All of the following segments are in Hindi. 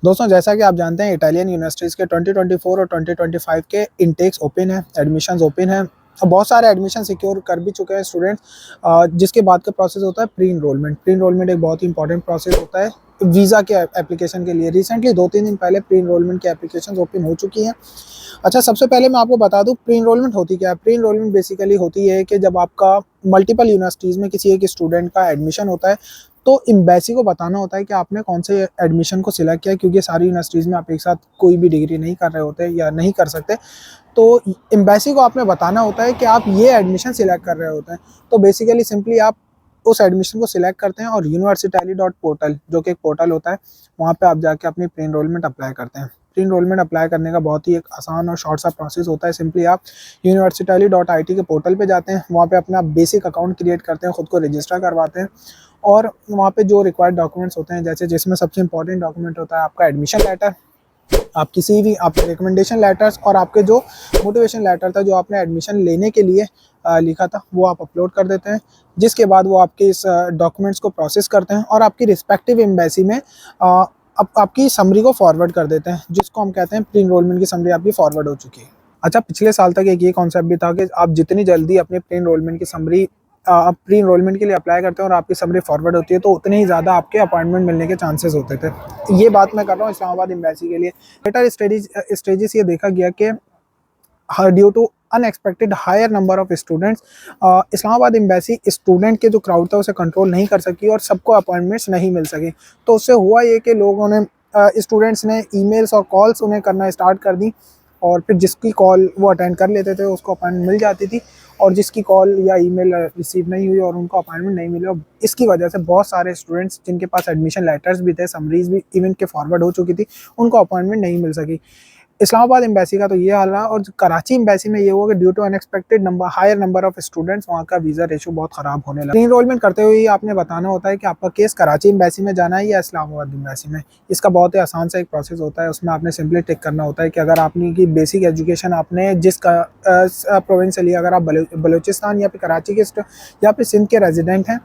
दोस्तों जैसा कि आप जानते हैं इटालियन यूनिवर्सिटीज़ के 2024 और 2025 के इनटेक्स ओपन है, एडमिशन्स ओपन है। बहुत सारे एडमिशन सिक्योर कर भी चुके हैं स्टूडेंट्स। जिसके बाद का प्रोसेस होता है प्री इनरोलमेंट। प्री इनरोलमेंट एक बहुत ही इंपॉर्टेंट प्रोसेस होता है वीज़ा के एप्लीकेशन के लिए। रिसेंटली 2-3 दिन पहले प्री इनरोलमेंट की एप्लीकेशन ओपन हो चुकी हैं। अच्छा, सबसे पहले मैं आपको बता दूं प्री इनरोलमेंट होती क्या है। प्री इनरोलमेंट बेसिकली होती है कि जब आपका मल्टीपल यूनिवर्सिटीज़ में किसी एक स्टूडेंट का एडमिशन होता है तो एम्बेसी को बताना होता है कि आपने कौन से एडमिशन को सिलेक्ट किया, क्योंकि सारी यूनिवर्सिटीज़ में आप एक साथ कोई भी डिग्री नहीं कर रहे होते या नहीं कर सकते। तो एम्बेसी को आपने बताना होता है कि आप ये एडमिशन सिलेक्ट कर रहे होते हैं। तो बेसिकली सिंपली आप उस एडमिशन को सिलेक्ट करते हैं और universitali.portal जो कि एक पोर्टल होता है, वहाँ पे आप जाके अपनी प्री इनरोलमेंट अप्लाई करते हैं। प्री इनरोलमेंट अप्लाई करने का बहुत ही एक आसान और शॉर्ट सा प्रोसेस होता है। सिंपली आप universitali.it के पोर्टल पे जाते हैं, वहाँ पे अपना बेसिक अकाउंट क्रिएट करते हैं, खुद को रजिस्टर करवाते हैं और वहाँ पे जो रिक्वायर्ड डॉक्यूमेंट्स होते हैं, जैसे जिसमें सबसे इंपॉर्टेंट डॉक्यूमेंट होता है आपका एडमिशन लेटर, आपकी सीवी, आपके रिकमेंडेशन लेटर्स और आपके जो मोटिवेशन लेटर था जो आपने एडमिशन लेने के लिए लिखा था, वो आप अपलोड कर देते हैं। जिसके बाद वो आपके इस डॉक्यूमेंट्स को प्रोसेस करते हैं और आपकी रिस्पेक्टिव एम्बेसी में आपकी समरी को फॉरवर्ड कर देते हैं, जिसको हम कहते हैं प्री इनरोलमेंट की समरी आपकी फॉरवर्ड हो चुकी है। अच्छा, पिछले साल तक एक ये कॉन्सेप्ट भी था कि आप जितनी जल्दी अपने प्री इनरोलमेंट की समरी आप प्री इनरोलमेंट के लिए अप्लाई करते हैं और आपकी समरी फॉरवर्ड होती है तो उतने ही ज़्यादा आपके अपॉइंटमेंट मिलने के चांसेस होते थे। ये बात मैं कर रहा हूँ इस्लामाबाद एम्बेसी के लिए। लेटर स्टेजेस ये देखा गया कि due to unexpected higher number of students, Islamabad embassy student के जो क्राउड था उसे कंट्रोल नहीं कर सकी और सबको अपॉइंटमेंट्स नहीं मिल सकी। तो उससे हुआ ये कि लोगों ने स्टूडेंट्स ने ईमेल्स और कॉल्स उन्हें करना स्टार्ट कर दी और फिर जिसकी कॉल वो अटेंड कर लेते थे उसको अपॉइंटमेंट मिल जाती थी, और जिसकी कॉल या ईमेल रिसीव नहीं हुई और उनको अपॉइंटमेंट नहीं मिली, और इसकी वजह से बहुत सारे स्टूडेंट्स जिनके पास एडमिशन लेटर्स भी थे, समरीज भी इवन के फॉरवर्ड हो चुकी थी, उनको अपॉइंटमेंट नहीं मिल सकी। इस्लामाबाद एम्बेसी का तो ये हाल रहा, और कराची एम्बेसी में ये हुआ कि due to unexpected number higher number of students वहाँ का वीज़ा रेशो बहुत ख़राब होने लगा। इनरोलमेंट करते हुए ही आपने बताना होता है कि आपका केस कराची एम्बेसी में जाना है या इस्लामाबाद एम्बेसी में। इसका बहुत ही आसान सा एक प्रोसेस होता है, उसमें आपने सिंपली टिक करना होता है कि अगर आपने की बेसिक एजुकेशन आपने जिस प्रोविंस से लिया, अगर आप बलूचिस्तान या फिर कराची के या फिर सिंध के रेजिडेंट हैं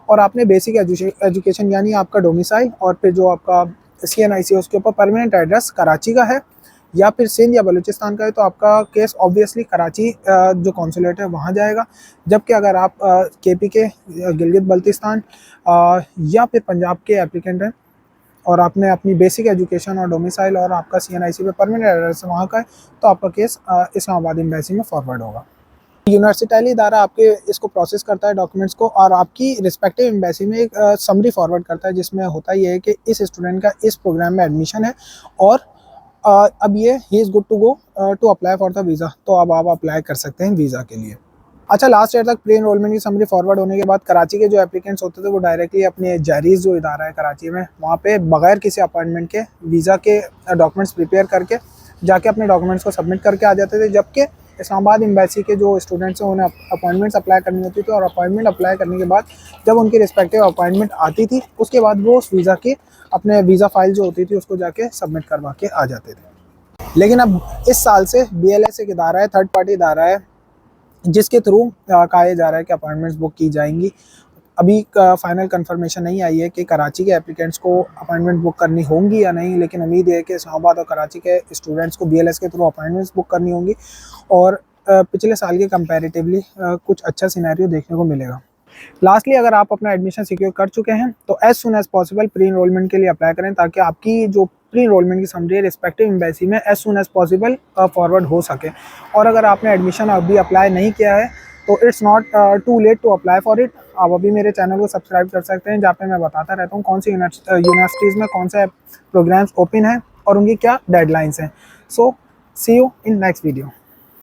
और आपने बेसिक एजुकेशन यानी आपका डोमिसाइल और फिर जो आपका CNIC उसके ऊपर परमानेंट एड्रेस कराची का है या फिर सिंध या बलूचिस्तान का है, तो आपका केस ऑब्वियसली कराची जो कॉन्सुलेट है वहाँ जाएगा। जबकि अगर आप KP के गिलगित बल्तिस्तान या फिर पंजाब के एप्लीकेंट हैं और आपने अपनी बेसिक एजुकेशन और डोमिसाइल और आपका CNIC पे परमानेंट एड्रेस वहाँ का है, तो आपका केस इस्लामाबाद एम्बेसी में फॉरवर्ड होगा। यूनिवर्सिटी इदारा आपके इसको प्रोसेस करता है डॉक्यूमेंट्स को और आपकी रिस्पेक्टिव एम्बेसी में एक समरी फॉरवर्ड करता है, जिसमें होता ये है कि इस स्टूडेंट का इस प्रोग्राम में एडमिशन है और अब ये he is good to go to apply for the visa. तो अब आप अप्लाई कर सकते हैं वीज़ा के लिए। अच्छा, लास्ट ईयर तक प्री एनरोलमेंट की समरी फॉरवर्ड होने के बाद कराची के जो एप्लीकेंट्स होते थे वो डायरेक्टली अपने जारीज जो इदारा है कराची में, वहाँ पे बगैर किसी अपॉइंटमेंट के वीज़ा के डॉक्यूमेंट्स प्रिपेयर करके जाके अपने डॉक्यूमेंट्स को सबमिट करके आ जाते थे। जबकि इस्लामाबाद एम्बेसी के जो स्टूडेंट्स हैं उन्हें अपॉइंटमेंट्स अप्लाई करनी होती थी और अपॉइंटमेंट अप्लाई करने के बाद जब उनकी रिस्पेक्टिव अपॉइंटमेंट आती थी उसके बाद वो उस वीज़ा की अपने वीज़ा फाइल जो होती थी उसको जाके सबमिट करवा के आ जाते थे। लेकिन अब इस साल से BLS एक इदारा है, थर्ड पार्टी इदारा है, जिसके थ्रू कहा जा रहा है कि अपॉइंटमेंट्स बुक की जाएंगी। अभी का फाइनल कंफर्मेशन नहीं आई है कि कराची के एप्लीकेंट्स को अपॉइंटमेंट बुक करनी होंगी या नहीं, लेकिन उम्मीद है कि इस्लामाबाद और कराची के स्टूडेंट्स को BLS के थ्रू अपॉइंटमेंट्स बुक करनी होंगी और पिछले साल के कंपैरेटिवली कुछ अच्छा सिनेरियो देखने को मिलेगा। लास्टली, अगर आप अपना एडमिशन सिक्योर कर चुके हैं तो as soon as possible pre enrolment के लिए अप्लाई करें, ताकि आपकी जो प्री इनरोलमेंट की समरी है रिस्पेक्टिव एम्बेसी में as soon as possible forward हो सके। और अगर आपने एडमिशन अभी अप्लाई नहीं किया है तो it's not too late to apply for it. आप अभी मेरे चैनल को सब्सक्राइब कर सकते हैं, जहाँ पे मैं बताता रहता हूँ कौन सी यूनिवर्सिटीज़ में कौन से प्रोग्राम्स ओपन हैं और उनकी क्या डेडलाइंस हैं। सो सी यू इन नेक्स्ट वीडियो।